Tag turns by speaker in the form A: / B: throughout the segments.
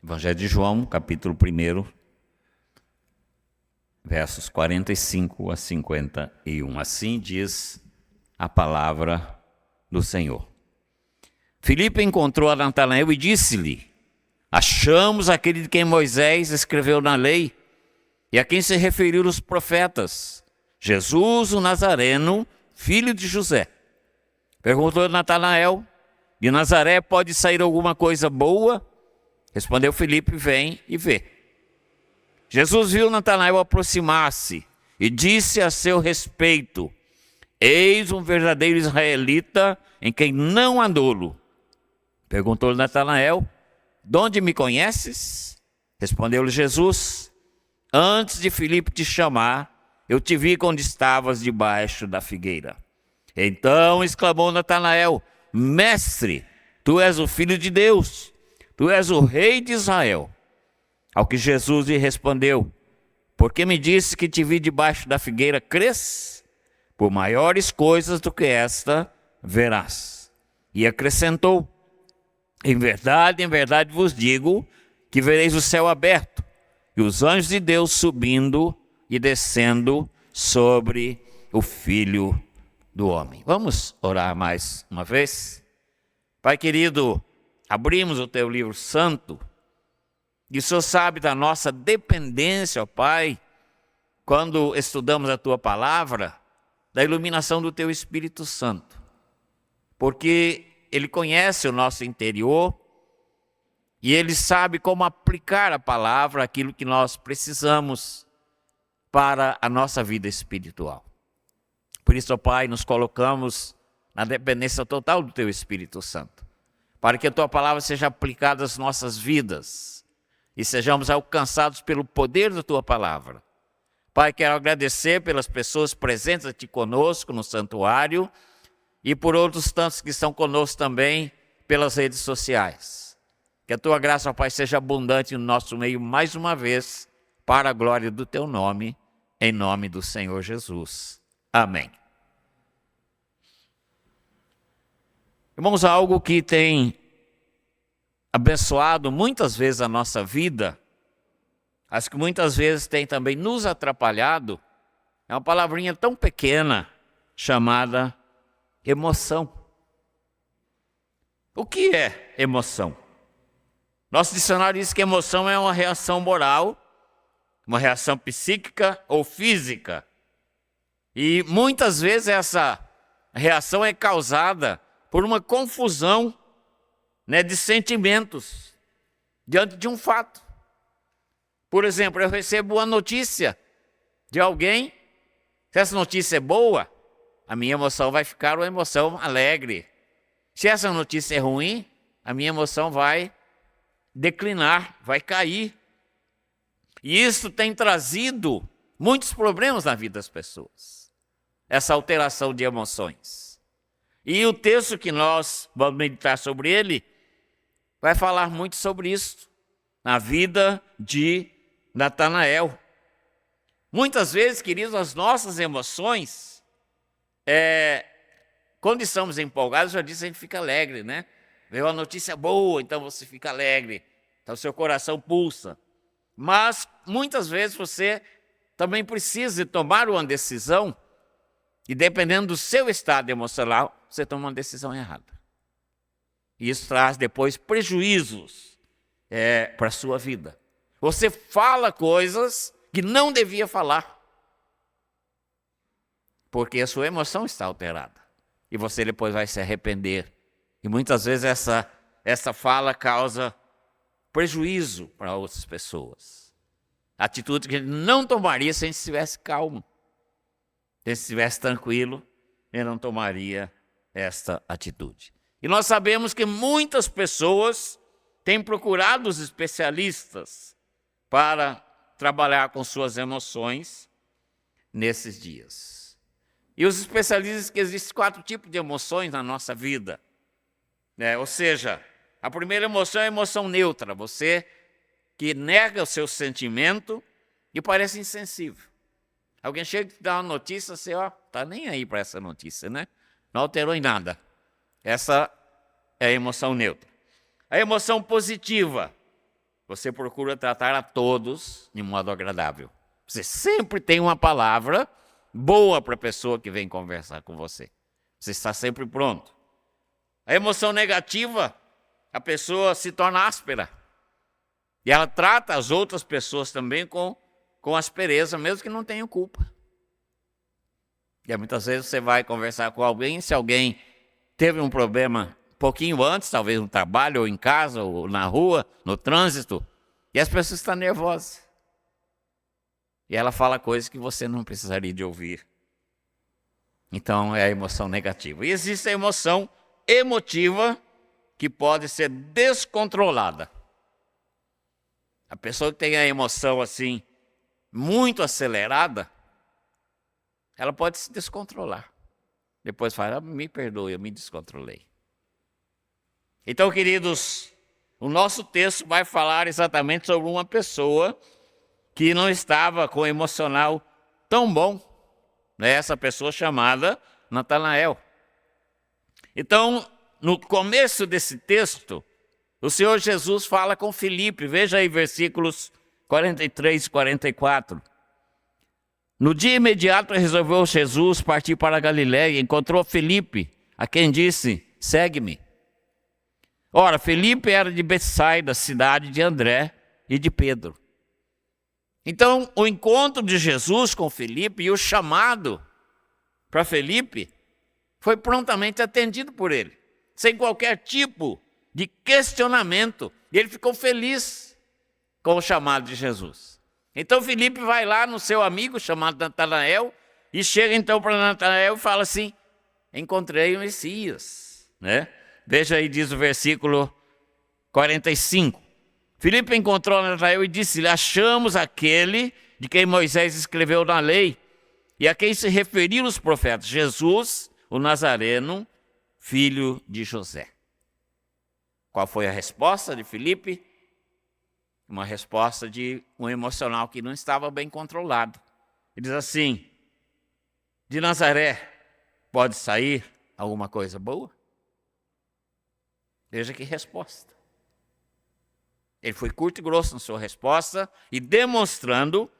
A: Evangelho de João, capítulo 1, versos 45 a 51. Assim diz a palavra do Senhor. Filipe encontrou a Natanael e disse-lhe: achamos aquele de quem Moisés escreveu na lei e a quem se referiram os profetas, Jesus o Nazareno, filho de José. Perguntou Natanael: de Nazaré pode sair alguma coisa boa? Respondeu Filipe: vem e vê. Jesus viu Natanael aproximar-se e disse a seu respeito: eis um verdadeiro israelita em quem não há dolo. Perguntou-lhe Natanael: de onde me conheces? Respondeu-lhe Jesus: antes de Filipe te chamar, eu te vi quando estavas debaixo da figueira. Então exclamou Natanael: mestre, tu és o Filho de Deus, tu és o Rei de Israel. Ao que Jesus lhe respondeu: porque me disse que te vi debaixo da figueira, crês? Por maiores coisas do que esta verás. E acrescentou: em verdade vos digo que vereis o céu aberto e os anjos de Deus subindo e descendo sobre o Filho do Homem. Vamos orar mais uma vez? Pai querido, abrimos o teu livro santo e o Senhor sabe da nossa dependência, ó Pai, quando estudamos a tua palavra, da iluminação do teu Espírito Santo, porque ele conhece o nosso interior e ele sabe como aplicar a palavra àquilo que nós precisamos para a nossa vida espiritual. Por isso, ó Pai, nos colocamos na dependência total do teu Espírito Santo, para que a tua palavra seja aplicada às nossas vidas e sejamos alcançados pelo poder da tua palavra. Pai, quero agradecer pelas pessoas presentes aqui conosco no santuário e por outros tantos que estão conosco também pelas redes sociais. Que a tua graça, ó Pai, seja abundante no nosso meio mais uma vez, para a glória do teu nome, em nome do Senhor Jesus. Amém. Irmãos, algo que tem abençoado muitas vezes a nossa vida, acho que muitas vezes tem também nos atrapalhado, é uma palavrinha tão pequena chamada emoção. O que é emoção? Nosso dicionário diz que emoção é uma reação moral, uma reação psíquica ou física. E muitas vezes essa reação é causada por uma confusão, de sentimentos diante de um fato. Por exemplo, eu recebo uma notícia de alguém, se essa notícia é boa, a minha emoção vai ficar uma emoção alegre. Se essa notícia é ruim, a minha emoção vai declinar, vai cair. E isso tem trazido muitos problemas na vida das pessoas, essa alteração de emoções. E o texto que nós vamos meditar sobre ele vai falar muito sobre isso, na vida de Natanael. Muitas vezes, queridos, as nossas emoções, quando estamos empolgados, já disse, a gente fica alegre, né? Veio uma notícia boa, então você fica alegre, então seu coração pulsa. Mas, muitas vezes, você também precisa tomar uma decisão e, dependendo do seu estado emocional, você toma uma decisão errada. E isso traz depois prejuízos para a sua vida. Você fala coisas que não devia falar, porque a sua emoção está alterada. E você depois vai se arrepender. E muitas vezes essa fala causa prejuízo para outras pessoas. Atitude que ele não tomaria se a gente estivesse calmo. Se ele estivesse tranquilo, ele não tomaria esta atitude. E nós sabemos que muitas pessoas têm procurado os especialistas para trabalhar com suas emoções nesses dias. E os especialistas dizem que existem 4 tipos de emoções na nossa vida. Ou seja, a primeira emoção é a emoção neutra, você que nega o seu sentimento e parece insensível. Alguém chega e te dá uma notícia, você está nem aí para essa notícia, né? Não alterou em nada. Essa é a emoção neutra. A emoção positiva você procura tratar a todos de modo agradável. Você sempre tem uma palavra boa para a pessoa que vem conversar com você. Você está sempre pronto. A emoção negativa, a pessoa se torna áspera. E ela trata as outras pessoas também com aspereza, mesmo que não tenham culpa. E aí, muitas vezes você vai conversar com alguém, se alguém teve um problema um pouquinho antes, talvez no trabalho, ou em casa, ou na rua, no trânsito, e as pessoas estão nervosas. E ela fala coisas que você não precisaria de ouvir. Então é a emoção negativa. E existe a emoção emotiva que pode ser descontrolada. A pessoa que tem a emoção assim, muito acelerada, ela pode se descontrolar. Depois fala, me perdoe, eu me descontrolei. Então, queridos, o nosso texto vai falar exatamente sobre uma pessoa que não estava com o emocional tão bom, né? Essa pessoa chamada Natanael. Então, no começo desse texto, o Senhor Jesus fala com Filipe, veja aí versículos 43 e 44. No dia imediato resolveu Jesus partir para a Galiléia e encontrou Filipe, a quem disse, segue-me. Ora, Filipe era de Betsaida, cidade de André e de Pedro. Então, o encontro de Jesus com Filipe e o chamado para Filipe foi prontamente atendido por ele, sem qualquer tipo de questionamento. E ele ficou feliz com o chamado de Jesus. Então, Filipe vai lá no seu amigo chamado Natanael e chega então para Natanael e fala assim, encontrei o Messias, né? Veja aí, diz o versículo 45. Filipe encontrou Natanael e disse-lhe, achamos aquele de quem Moisés escreveu na lei e a quem se referiram os profetas, Jesus, o Nazareno, filho de José. Qual foi a resposta de Filipe? Uma resposta de um emocional que não estava bem controlado. Ele diz assim, de Nazaré pode sair alguma coisa boa? Veja que resposta. Ele foi curto e grosso na sua resposta e demonstrando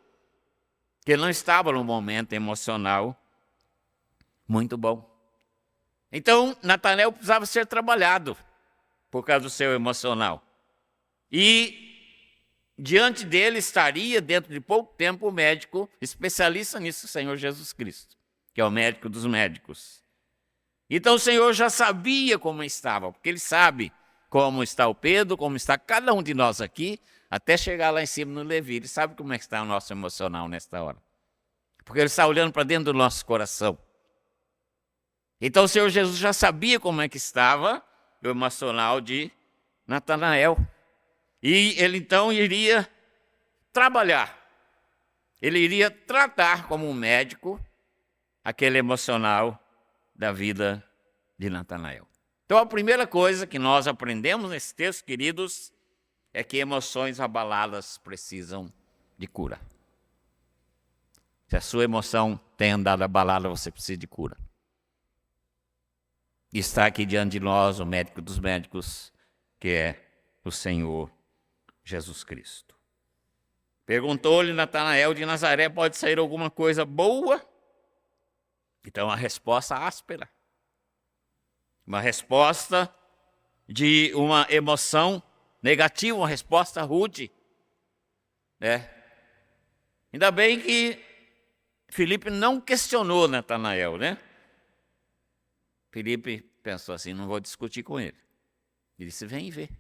A: que ele não estava num momento emocional muito bom. Então, Natanael precisava ser trabalhado por causa do seu emocional. E diante dele estaria, dentro de pouco tempo, o médico especialista nisso, o Senhor Jesus Cristo, que é o médico dos médicos. Então o Senhor já sabia como estava, porque Ele sabe como está o Pedro, como está cada um de nós aqui, até chegar lá em cima no Levi. Ele sabe como é que está o nosso emocional nesta hora. Porque Ele está olhando para dentro do nosso coração. Então o Senhor Jesus já sabia como é que estava o emocional de Natanael. E Ele então iria trabalhar. Ele iria tratar como um médico aquele emocional da vida de Natanael. Então a primeira coisa que nós aprendemos nesse texto, queridos, é que emoções abaladas precisam de cura. Se a sua emoção tem andado abalada, você precisa de cura. E está aqui diante de nós o médico dos médicos, que é o Senhor Jesus Cristo. Perguntou-lhe Natanael, de Nazaré pode sair alguma coisa boa? Então a resposta áspera. Uma resposta de uma emoção negativa, uma resposta rude. Ainda bem que Filipe não questionou Natanael, né? Filipe pensou assim, não vou discutir com ele. Ele disse, vem e vê.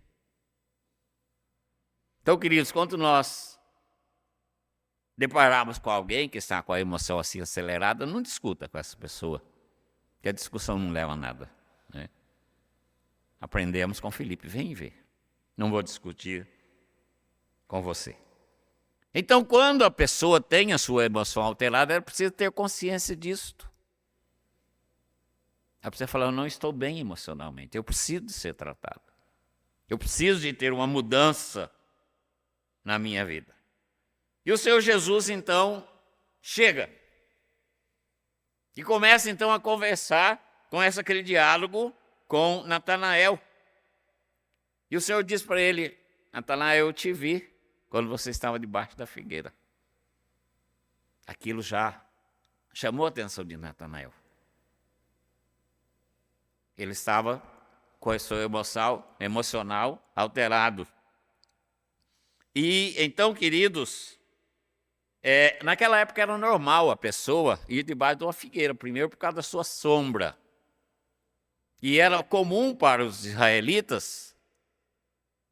A: Então, queridos, quando nós depararmos com alguém que está com a emoção assim acelerada, não discuta com essa pessoa, que a discussão não leva a nada. Né? Aprendemos com Filipe, vem e vê. Não vou discutir com você. Então, quando a pessoa tem a sua emoção alterada, ela precisa ter consciência disto. Ela precisa falar, eu não estou bem emocionalmente, eu preciso de ser tratado. Eu preciso de ter uma mudança na minha vida. E o Senhor Jesus, então, chega. E começa, então, a conversar, começa aquele diálogo com Natanael. E o Senhor diz para ele, Natanael, eu te vi quando você estava debaixo da figueira. Aquilo já chamou a atenção de Natanael. Ele estava com a sua emocional alterado. E então, queridos, naquela época era normal a pessoa ir debaixo de uma figueira, primeiro por causa da sua sombra. E era comum para os israelitas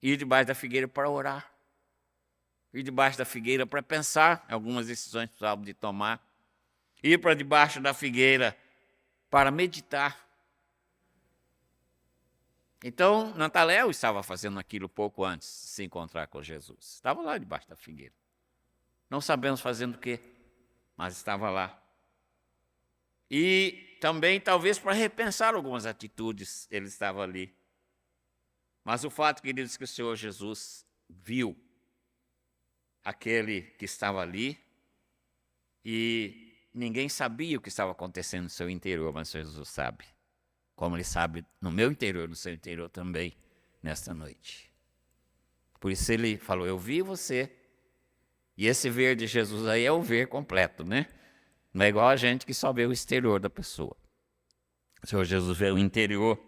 A: ir debaixo da figueira para orar. Ir debaixo da figueira para pensar em algumas decisões que precisavam de tomar. Ir para debaixo da figueira para meditar. Então, Natanael estava fazendo aquilo pouco antes de se encontrar com Jesus. Estava lá debaixo da figueira. Não sabemos fazendo o quê, mas estava lá. E também, talvez, para repensar algumas atitudes, ele estava ali. Mas o fato, queridos, que o Senhor Jesus viu aquele que estava ali e ninguém sabia o que estava acontecendo no seu interior, mas Jesus sabe. Como ele sabe no meu interior, no seu interior também, nesta noite. Por isso ele falou, eu vi você. E esse ver de Jesus aí é o ver completo, né? Não é igual a gente que só vê o exterior da pessoa. O Senhor Jesus vê o interior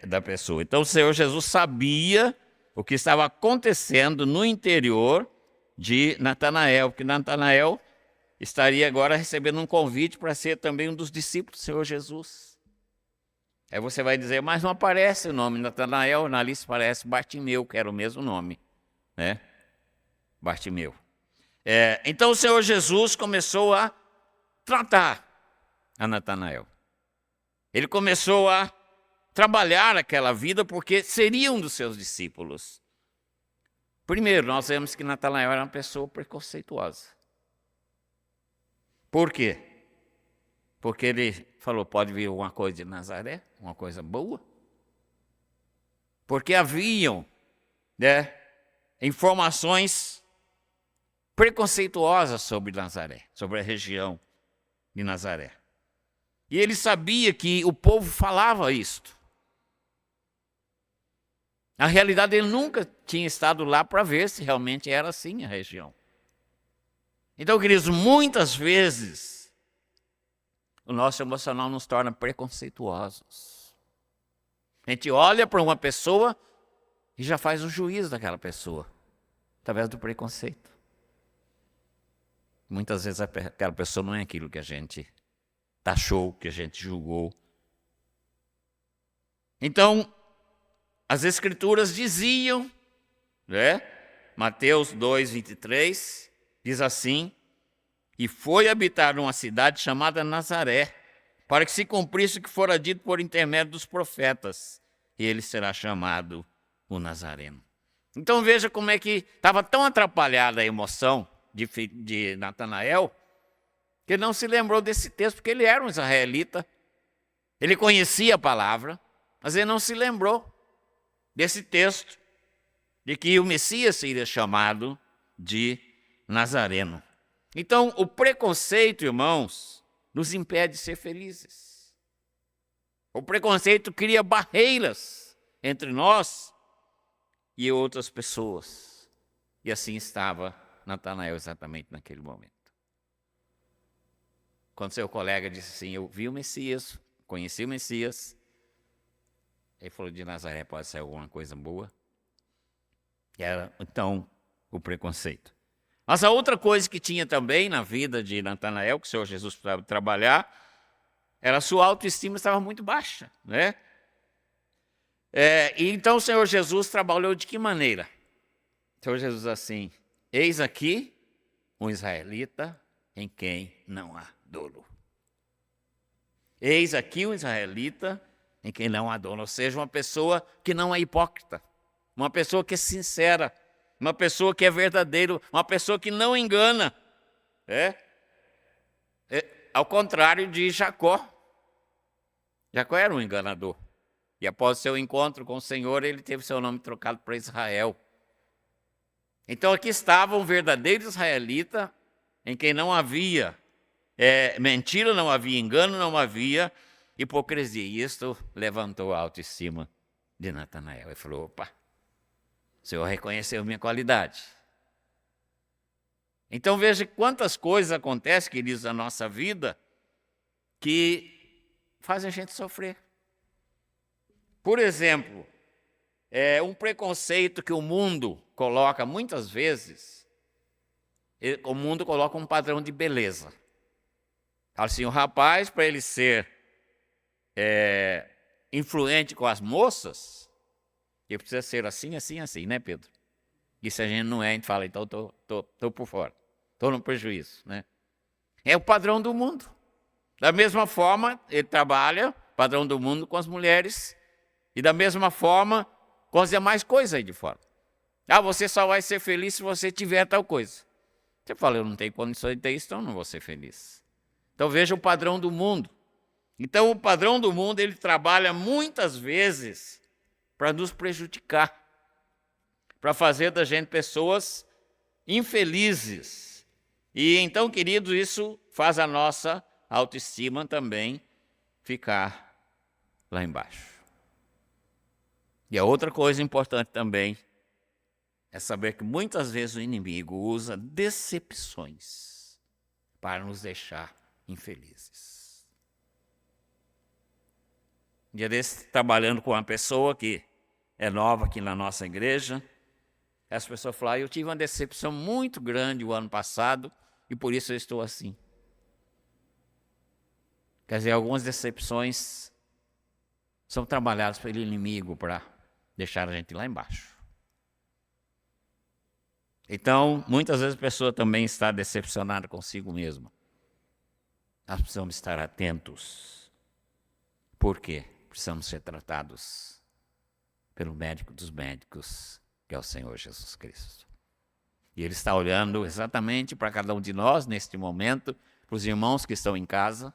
A: da pessoa. Então o Senhor Jesus sabia o que estava acontecendo no interior de Natanael, porque Natanael estaria agora recebendo um convite para ser também um dos discípulos do Senhor Jesus. Aí você vai dizer, mas não aparece o nome Natanael, na lista aparece Bartimeu, que era o mesmo nome, né? Bartimeu. Então o Senhor Jesus começou a tratar a Natanael. Ele começou a trabalhar aquela vida porque seria um dos seus discípulos. Primeiro, nós vemos que Natanael era uma pessoa preconceituosa. Por quê? Porque ele falou, pode vir alguma coisa de Nazaré, uma coisa boa? Porque haviam, informações preconceituosas sobre Nazaré, sobre a região de Nazaré. E ele sabia que o povo falava isto. Na realidade, ele nunca tinha estado lá para ver se realmente era assim a região. Então, queridos, muitas vezes o nosso emocional nos torna preconceituosos. A gente olha para uma pessoa e já faz o juízo daquela pessoa, através do preconceito. Muitas vezes aquela pessoa não é aquilo que a gente taxou, que a gente julgou. Então, as Escrituras diziam, Mateus 2:23, diz assim, e foi habitar numa cidade chamada Nazaré, para que se cumprisse o que fora dito por intermédio dos profetas, e ele será chamado o Nazareno. Então veja como é que estava tão atrapalhada a emoção de Natanael, que ele não se lembrou desse texto, porque ele era um israelita, ele conhecia a palavra, mas ele não se lembrou desse texto, de que o Messias seria chamado de Nazareno. Então, o preconceito, irmãos, nos impede de ser felizes. O preconceito cria barreiras entre nós e outras pessoas. E assim estava Natanael exatamente naquele momento. Quando seu colega disse assim, eu vi o Messias, conheci o Messias, ele falou, de Nazaré pode ser alguma coisa boa. E era, então, o preconceito. Mas a outra coisa que tinha também na vida de Natanael, que o Senhor Jesus precisava trabalhar, era a sua autoestima estava muito baixa, né? E então o Senhor Jesus trabalhou de que maneira? O Senhor Jesus assim, eis aqui um israelita em quem não há dolo. Eis aqui um israelita em quem não há dolo, ou seja, uma pessoa que não é hipócrita, uma pessoa que é sincera, uma pessoa que é verdadeira, uma pessoa que não engana. Ao contrário de Jacó. Jacó era um enganador. E após seu encontro com o Senhor, ele teve seu nome trocado para Israel. Então aqui estava um verdadeiro israelita, em quem não havia mentira, não havia engano, não havia hipocrisia. E isto levantou a autoestima de Natanael. Ele falou, opa, O Senhor reconheceu minha qualidade. Então veja quantas coisas acontecem, queridos, na nossa vida que fazem a gente sofrer. Por exemplo, um preconceito que o mundo coloca muitas vezes, o mundo coloca um padrão de beleza. Assim, o rapaz, para ele ser influente com as moças, ele precisa ser assim, assim, assim, né, Pedro? E se a gente não é, a gente fala, então estou por fora, estou no prejuízo, né? É o padrão do mundo. Da mesma forma, ele trabalha, padrão do mundo, com as mulheres, e da mesma forma, com as demais coisas aí de fora. Você só vai ser feliz se você tiver tal coisa. Você fala, eu não tenho condições de ter isso, então não vou ser feliz. Então veja o padrão do mundo. Então o padrão do mundo, ele trabalha muitas vezes para nos prejudicar, para fazer da gente pessoas infelizes. E então, queridos, isso faz a nossa autoestima também ficar lá embaixo. E a outra coisa importante também é saber que muitas vezes o inimigo usa decepções para nos deixar infelizes. Um dia desse, trabalhando com uma pessoa que é nova aqui na nossa igreja, essa pessoa falou, eu tive uma decepção muito grande o ano passado e por isso eu estou assim. Quer dizer, algumas decepções são trabalhadas pelo inimigo para deixar a gente lá embaixo. Então, muitas vezes a pessoa também está decepcionada consigo mesma. Nós precisamos estar atentos. Por quê? Precisamos ser tratados pelo médico dos médicos, que é o Senhor Jesus Cristo. E Ele está olhando exatamente para cada um de nós neste momento, para os irmãos que estão em casa,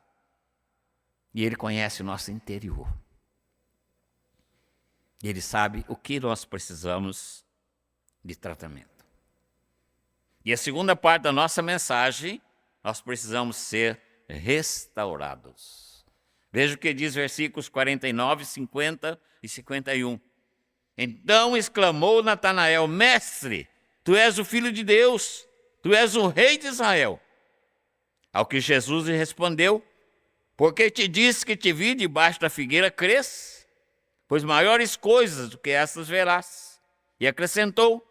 A: e Ele conhece o nosso interior. E Ele sabe o que nós precisamos de tratamento. E a segunda parte da nossa mensagem, nós precisamos ser restaurados. Veja o que diz versículos 49, 50 e 51. Então exclamou Natanael, mestre, tu és o Filho de Deus, tu és o Rei de Israel. Ao que Jesus lhe respondeu, porque te disse que te vi debaixo da figueira, crês? Pois maiores coisas do que essas verás. E acrescentou,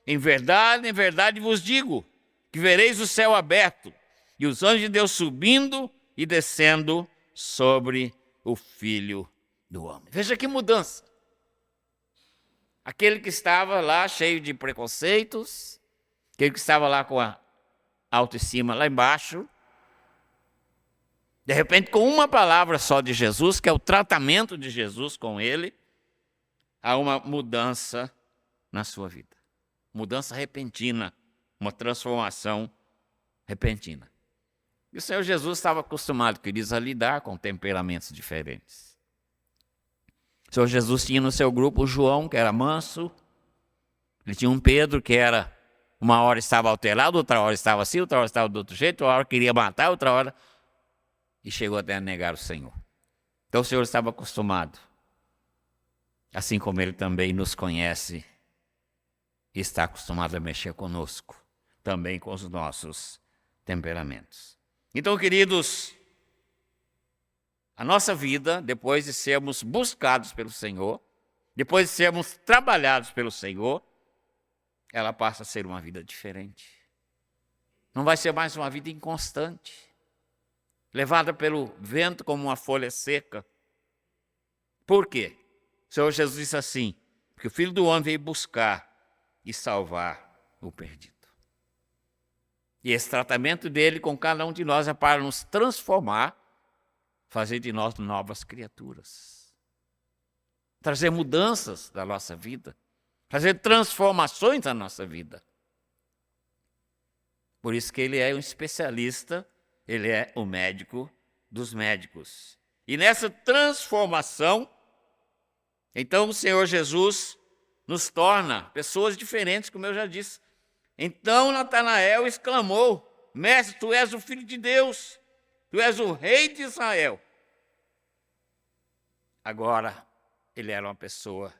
A: em verdade vos digo, que vereis o céu aberto, e os anjos de Deus subindo e descendo sobre o Filho do Homem. Veja que mudança. Aquele que estava lá cheio de preconceitos, aquele que estava lá com a autoestima lá embaixo, de repente, com uma palavra só de Jesus, que é o tratamento de Jesus com ele, há uma mudança na sua vida. Mudança repentina, uma transformação repentina. E o Senhor Jesus estava acostumado, queridos, a lidar com temperamentos diferentes. O Senhor Jesus tinha no seu grupo o João, que era manso. Ele tinha um Pedro, que era, uma hora estava alterado, outra hora estava assim, outra hora estava do outro jeito, outra hora queria matar, outra hora... E chegou até a negar o Senhor. Então o Senhor estava acostumado. Assim como Ele também nos conhece e está acostumado a mexer conosco, também com os nossos temperamentos. Então, queridos, a nossa vida, depois de sermos buscados pelo Senhor, depois de sermos trabalhados pelo Senhor, ela passa a ser uma vida diferente. Não vai ser mais uma vida inconstante, levada pelo vento como uma folha seca. Por quê? O Senhor Jesus disse assim, porque o Filho do Homem veio buscar e salvar o perdido. E esse tratamento dele com cada um de nós é para nos transformar, fazer de nós novas criaturas, trazer mudanças da nossa vida, trazer transformações na nossa vida. Por isso que ele é um especialista, ele é o médico dos médicos. E nessa transformação, então o Senhor Jesus nos torna pessoas diferentes, como eu já disse. Então Natanael exclamou, mestre, tu és o Filho de Deus, tu és o Rei de Israel. Agora, ele era uma pessoa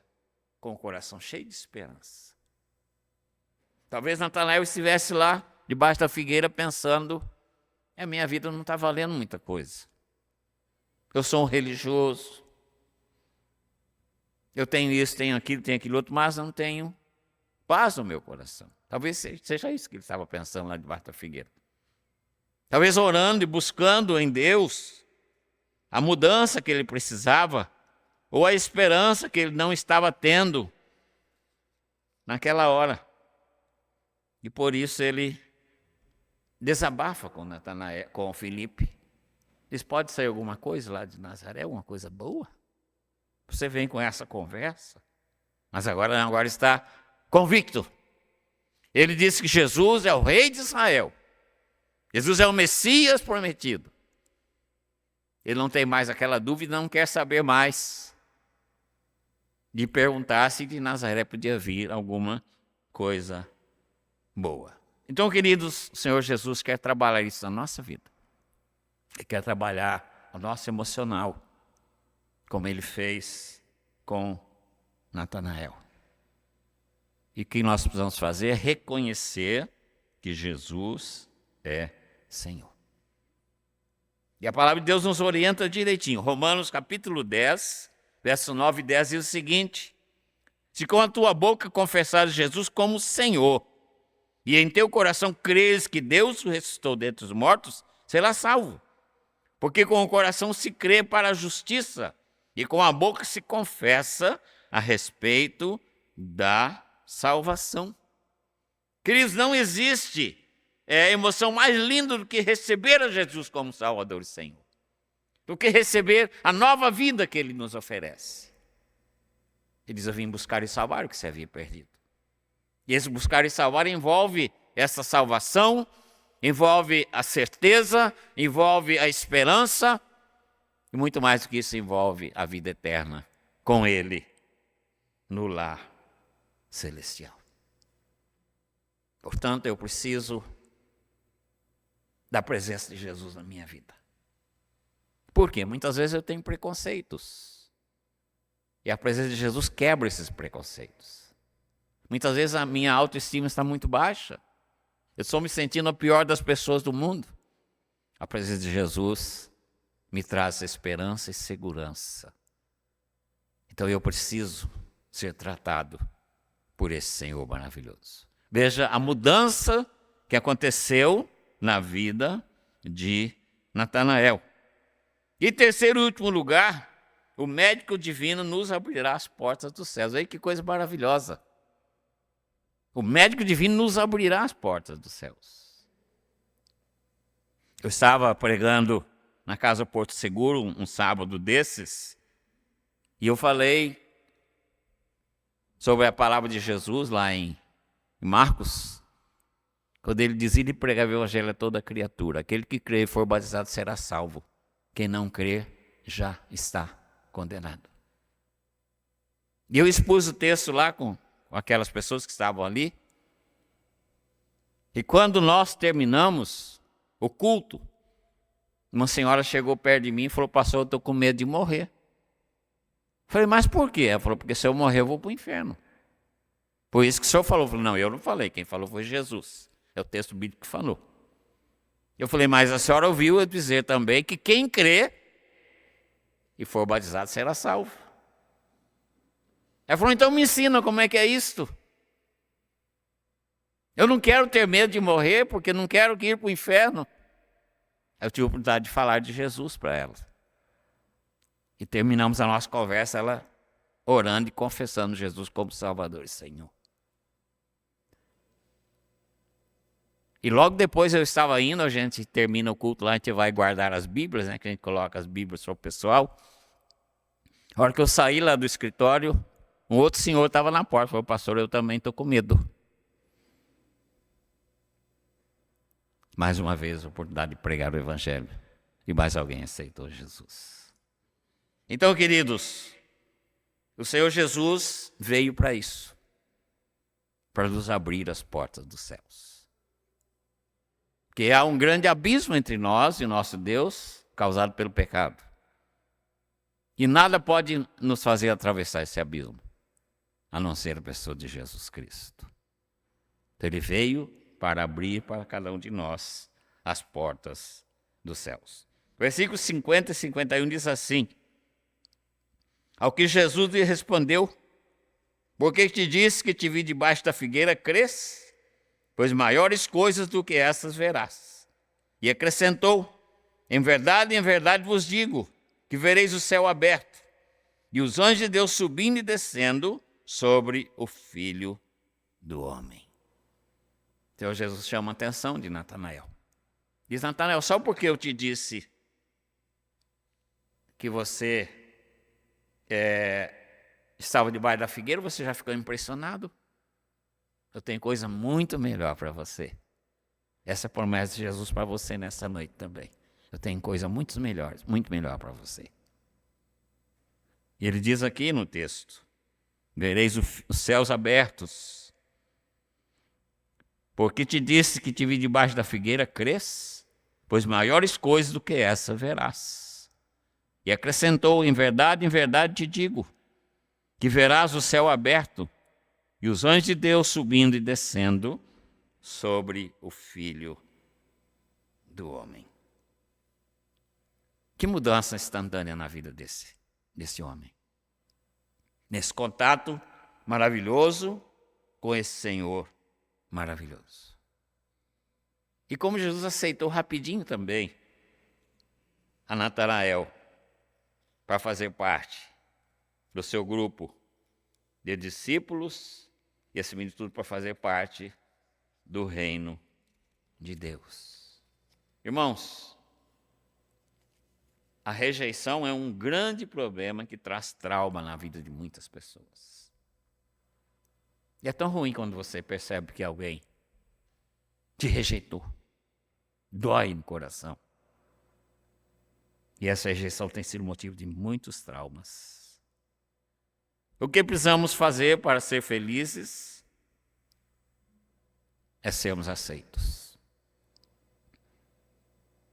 A: com o coração cheio de esperança. Talvez Natanael estivesse lá, debaixo da figueira, pensando, minha vida não está valendo muita coisa. Eu sou um religioso, eu tenho isso, tenho aquilo outro, mas não tenho paz no meu coração. Talvez seja isso que ele estava pensando lá debaixo da figueira. Talvez orando e buscando em Deus a mudança que ele precisava, ou a esperança que ele não estava tendo naquela hora. E por isso ele desabafa com Natanael, com Filipe. Diz, pode sair alguma coisa lá de Nazaré, alguma coisa boa? Você vem com essa conversa, mas agora está convicto. Ele disse que Jesus é o rei de Israel. Jesus é o Messias prometido. Ele não tem mais aquela dúvida, não quer saber mais de perguntar se de Nazaré podia vir alguma coisa boa. Então, queridos, o Senhor Jesus quer trabalhar isso na nossa vida. Ele quer trabalhar o nosso emocional, como ele fez com Natanael. E o que nós precisamos fazer é reconhecer que Jesus é Senhor. E a palavra de Deus nos orienta direitinho. Romanos capítulo 10, verso 9 e 10 diz o seguinte: se com a tua boca confessares Jesus como Senhor, e em teu coração creres que Deus o ressuscitou dentre os mortos, serás salvo. Porque com o coração se crê para a justiça, e com a boca se confessa a respeito da salvação. Queridos, não existe emoção mais linda do que receber a Jesus como Salvador e Senhor, do que receber a nova vida que Ele nos oferece. Ele diz, eu vim buscar e salvar o que se havia perdido. E esse buscar e salvar envolve essa salvação, envolve a certeza, envolve a esperança, e muito mais do que isso, envolve a vida eterna com Ele no lar celestial. Portanto, eu preciso da presença de Jesus na minha vida. Por quê? Muitas vezes eu tenho preconceitos. E a presença de Jesus quebra esses preconceitos. Muitas vezes a minha autoestima está muito baixa. Eu estou me sentindo a pior das pessoas do mundo. A presença de Jesus me traz esperança e segurança. Então eu preciso ser tratado por esse Senhor maravilhoso. Veja a mudança que aconteceu na vida de Natanael. E terceiro e último lugar, o médico divino nos abrirá as portas dos céus. Aí que coisa maravilhosa. O médico divino nos abrirá as portas dos céus. Eu estava pregando na Casa Porto Seguro um sábado desses, e eu falei sobre a palavra de Jesus lá em Marcos, quando ele diz, e pregar o evangelho a toda criatura. Aquele que crê e for batizado será salvo. Quem não crê já está condenado. E eu expus o texto lá com aquelas pessoas que estavam ali. E quando nós terminamos o culto, uma senhora chegou perto de mim e falou, pastor, eu estou com medo de morrer. Eu falei, mas por quê? Ela falou, porque se eu morrer eu vou para o inferno. Por isso que o senhor falou. Eu falei, não, eu não falei, quem falou foi Jesus. É o texto bíblico que falou. Eu falei, mas a senhora ouviu eu dizer também que quem crê e for batizado será salvo. Ela falou, então me ensina como é que é isto. Eu não quero ter medo de morrer, porque não quero ir para o inferno. Eu tive a oportunidade de falar de Jesus para ela. E terminamos a nossa conversa, ela orando e confessando Jesus como Salvador e Senhor. E logo depois eu estava indo, a gente termina o culto lá, a gente vai guardar as Bíblias, né, que a gente coloca as Bíblias para o pessoal. A hora que eu saí lá do escritório, um outro senhor estava na porta, falou, pastor, eu também estou com medo. Mais uma vez, a oportunidade de pregar o Evangelho. E mais alguém aceitou Jesus. Então, queridos, o Senhor Jesus veio para isso. Para nos abrir as portas dos céus. Porque há um grande abismo entre nós e o nosso Deus, causado pelo pecado. E nada pode nos fazer atravessar esse abismo, a não ser a pessoa de Jesus Cristo. Então, ele veio para abrir para cada um de nós as portas dos céus. Versículos 50 e 51 diz assim: ao que Jesus lhe respondeu: porque te disse que te vi debaixo da figueira, crês? Pois maiores coisas do que essas verás. E acrescentou: em verdade vos digo, que vereis o céu aberto, e os anjos de Deus subindo e descendo sobre o Filho do Homem. Então Jesus chama a atenção de Natanael. Diz: Natanael, só porque eu te disse que você estava debaixo da figueira, você já ficou impressionado? Eu tenho coisa muito melhor para você. Essa é a promessa de Jesus para você nessa noite também. Eu tenho coisa muito melhor para você. E ele diz aqui no texto: vereis os céus abertos. Porque te disse que te vi debaixo da figueira, crês? Pois maiores coisas do que essa verás. E acrescentou: em verdade te digo, que verás o céu aberto e os anjos de Deus subindo e descendo sobre o Filho do Homem. Que mudança instantânea na vida desse homem. Nesse contato maravilhoso com esse Senhor maravilhoso. E como Jesus aceitou rapidinho também a Natanael para fazer parte do seu grupo de discípulos e, acima de tudo, para fazer parte do reino de Deus. Irmãos, a rejeição é um grande problema que traz trauma na vida de muitas pessoas. E é tão ruim quando você percebe que alguém te rejeitou. Dói no coração. E essa rejeição tem sido motivo de muitos traumas. O que precisamos fazer para ser felizes é sermos aceitos.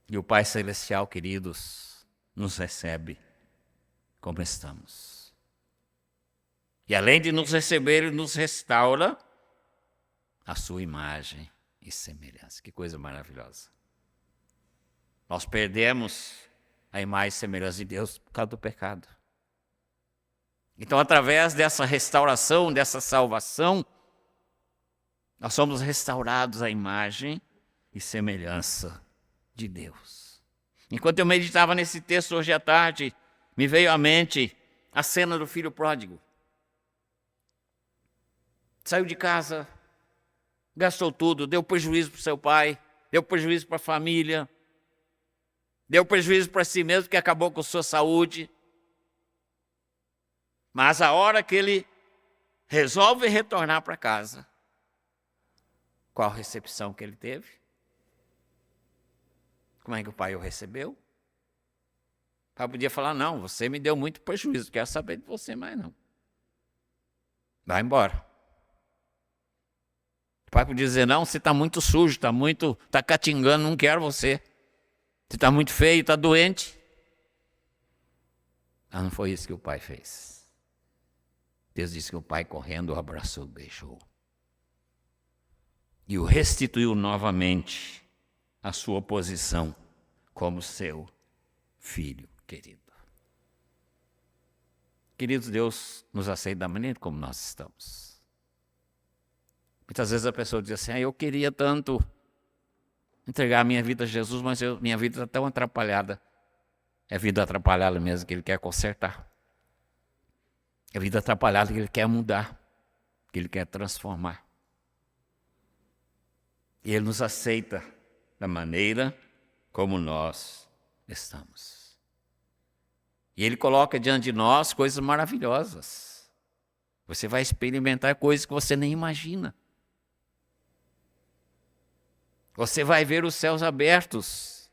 A: E o Pai Celestial, queridos, nos recebe como estamos. E além de nos receber, Ele nos restaura a sua imagem e semelhança. Que coisa maravilhosa. Nós perdemos a imagem e semelhança de Deus por causa do pecado. Então, através dessa restauração, dessa salvação, nós somos restaurados à imagem e semelhança de Deus. Enquanto eu meditava nesse texto hoje à tarde, me veio à mente a cena do filho pródigo. Saiu de casa, gastou tudo, deu prejuízo para o seu pai, deu prejuízo para a família, deu prejuízo para si mesmo, que acabou com sua saúde. Mas a hora que ele resolve retornar para casa, qual a recepção que ele teve? Como é que o pai o recebeu? O pai podia falar: não, você me deu muito prejuízo, não quero saber de você mais não. Vai embora. O pai podia dizer: não, você está muito sujo, está catingando, não quero você. Você está muito feio, está doente. Mas não foi isso que o pai fez. Deus disse que o pai, correndo, o abraçou, beijou. E o restituiu novamente à sua posição como seu filho querido. Queridos, Deus nos aceita da maneira como nós estamos. Muitas vezes a pessoa diz assim: eu queria tanto entregar a minha vida a Jesus, mas minha vida está tão atrapalhada. É vida atrapalhada mesmo que Ele quer consertar. É vida atrapalhada que Ele quer mudar, que Ele quer transformar. E Ele nos aceita da maneira como nós estamos. E Ele coloca diante de nós coisas maravilhosas. Você vai experimentar coisas que você nem imagina. Você vai ver os céus abertos.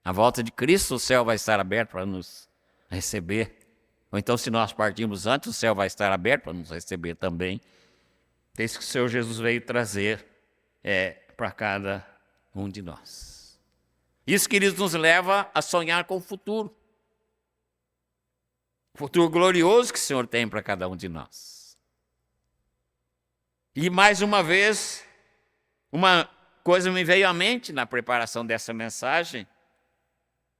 A: Na volta de Cristo, o céu vai estar aberto para nos receber. Ou então, se nós partirmos antes, o céu vai estar aberto para nos receber também. É isso que o Senhor Jesus veio trazer para cada um de nós. Isso, queridos, nos leva a sonhar com o futuro. O futuro glorioso que o Senhor tem para cada um de nós. E mais uma vez, Uma coisa me veio à mente na preparação dessa mensagem.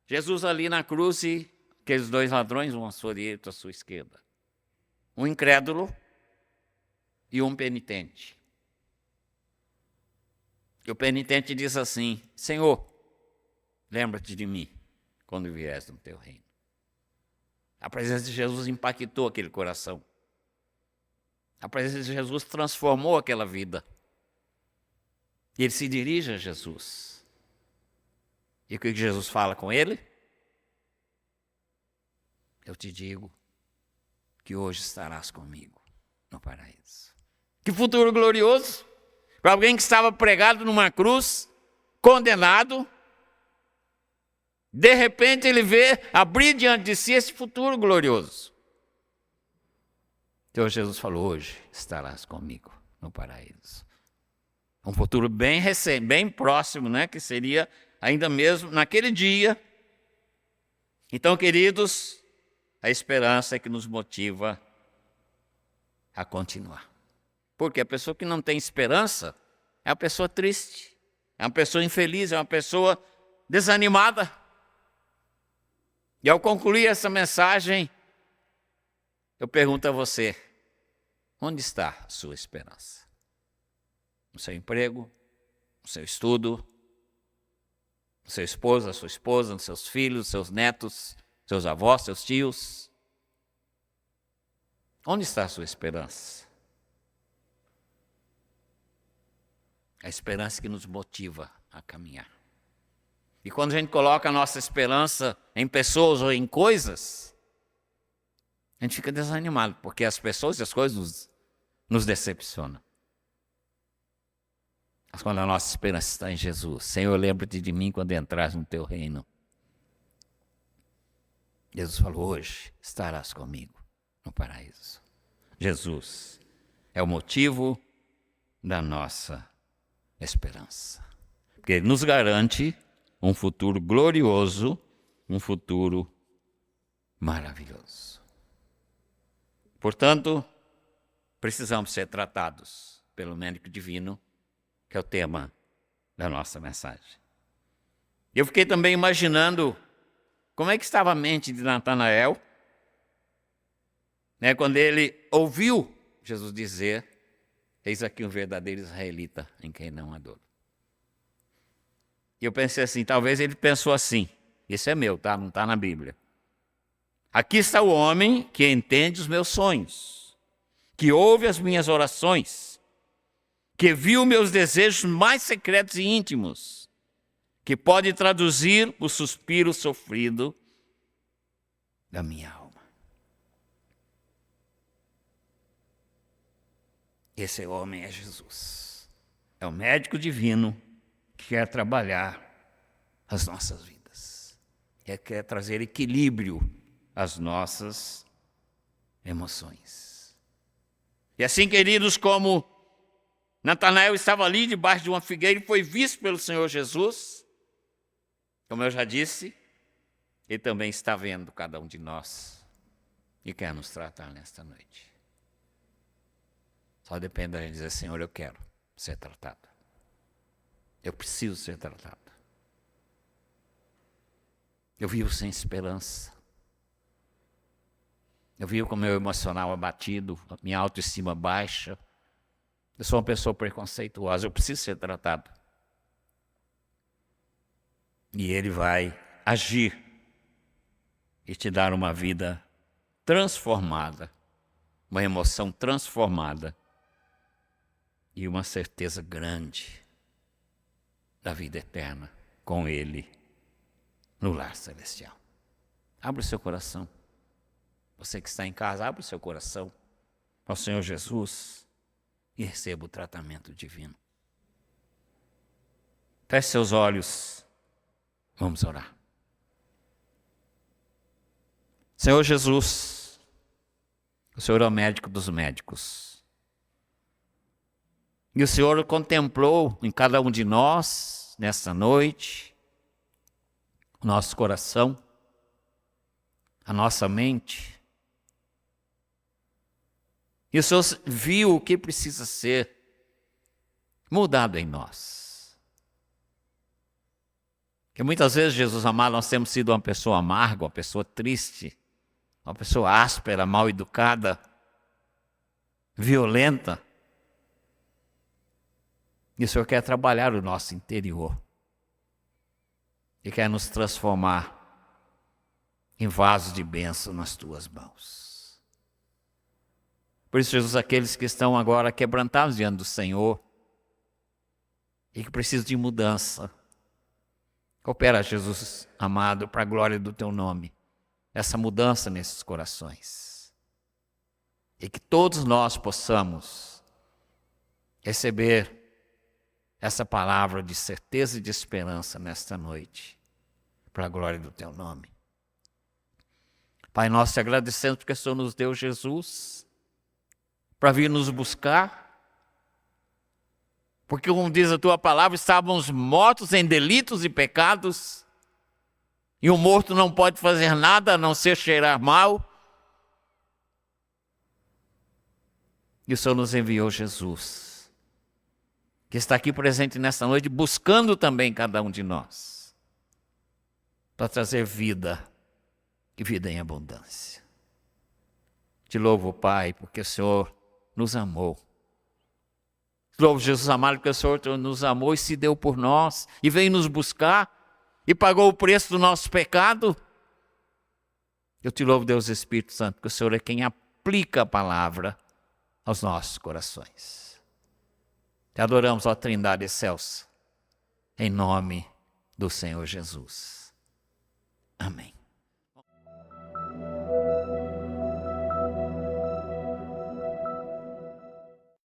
A: Jesus ali na cruz e aqueles dois ladrões, um à sua direita e à sua esquerda. Um incrédulo e um penitente. E o penitente diz assim: Senhor, lembra-te de mim quando vieres no teu reino. A presença de Jesus impactou aquele coração. A presença de Jesus transformou aquela vida. E ele se dirige a Jesus. E o que Jesus fala com ele? Eu te digo que hoje estarás comigo no paraíso. Que futuro glorioso! Para alguém que estava pregado numa cruz, condenado, de repente ele vê abrir diante de si esse futuro glorioso. Então Jesus falou: hoje estarás comigo no paraíso. Um futuro bem recente, bem próximo, né? Que seria ainda mesmo naquele dia. Então, queridos, a esperança é que nos motiva a continuar. Porque a pessoa que não tem esperança é uma pessoa triste, é uma pessoa infeliz, é uma pessoa desanimada. E ao concluir essa mensagem, eu pergunto a você: onde está a sua esperança? No seu emprego, no seu estudo, no seu esposo, a sua esposa, nos seus filhos, nos seus netos, seus avós, seus tios? Onde está a sua esperança? A esperança que nos motiva a caminhar. E quando a gente coloca a nossa esperança em pessoas ou em coisas, a gente fica desanimado, porque as pessoas e as coisas nos decepcionam. Mas quando a nossa esperança está em Jesus: Senhor, lembra-te de mim quando entrares no teu reino. Jesus falou: hoje estarás comigo no paraíso. Jesus é o motivo da nossa esperança, porque Ele nos garante um futuro glorioso, um futuro maravilhoso. Portanto, precisamos ser tratados pelo médico divino, que é o tema da nossa mensagem. Eu fiquei também imaginando como é que estava a mente de Natanael, né, quando ele ouviu Jesus dizer: eis aqui um verdadeiro israelita em quem não há dolo. E eu pensei assim, talvez ele pensou assim, isso é meu, tá? Não está na Bíblia. Aqui está o homem que entende os meus sonhos, que ouve as minhas orações, que viu meus desejos mais secretos e íntimos, que pode traduzir o suspiro sofrido da minha alma. Esse homem é Jesus. É o médico divino que quer trabalhar as nossas vidas. Que quer trazer equilíbrio às nossas emoções. E assim, queridos, como Natanael estava ali debaixo de uma figueira e foi visto pelo Senhor Jesus, como eu já disse, Ele também está vendo cada um de nós e quer nos tratar nesta noite. Só depende da gente dizer: Senhor, eu quero ser tratado. Eu preciso ser tratado. Eu vivo sem esperança. Eu vivo com o meu emocional abatido, a minha autoestima baixa. Eu sou uma pessoa preconceituosa, eu preciso ser tratado. E Ele vai agir e te dar uma vida transformada, uma emoção transformada e uma certeza grande da vida eterna com Ele no lar celestial. Abra o seu coração. Você que está em casa, abra o seu coração ao Senhor Jesus e receba o tratamento divino. Feche seus olhos. Vamos orar. Senhor Jesus, o Senhor é o médico dos médicos. E o Senhor contemplou em cada um de nós, nesta noite, o nosso coração, a nossa mente. E o Senhor viu o que precisa ser mudado em nós. Porque muitas vezes, Jesus amado, nós temos sido uma pessoa amarga, uma pessoa triste, uma pessoa áspera, mal educada, violenta. E o Senhor quer trabalhar o nosso interior. E quer nos transformar em vasos de bênção nas tuas mãos. Por isso, Jesus, aqueles que estão agora quebrantados diante do Senhor e que precisam de mudança, coopera, Jesus amado, para a glória do teu nome, essa mudança nesses corações. E que todos nós possamos receber essa palavra de certeza e de esperança nesta noite, para a glória do teu nome. Pai, nós te agradecemos porque o Senhor nos deu Jesus para vir nos buscar, porque, como diz a tua palavra, estávamos mortos em delitos e pecados, e o morto não pode fazer nada a não ser cheirar mal. E o Senhor nos enviou Jesus, que está aqui presente nesta noite, buscando também cada um de nós, para trazer vida e vida em abundância. Te louvo, Pai, porque o Senhor nos amou. Te louvo, Jesus amado, porque o Senhor nos amou e se deu por nós, e veio nos buscar, e pagou o preço do nosso pecado. Eu te louvo, Deus Espírito Santo, porque o Senhor é quem aplica a palavra aos nossos corações. Te adoramos, ó Trindade excelsa, em nome do Senhor Jesus. Amém.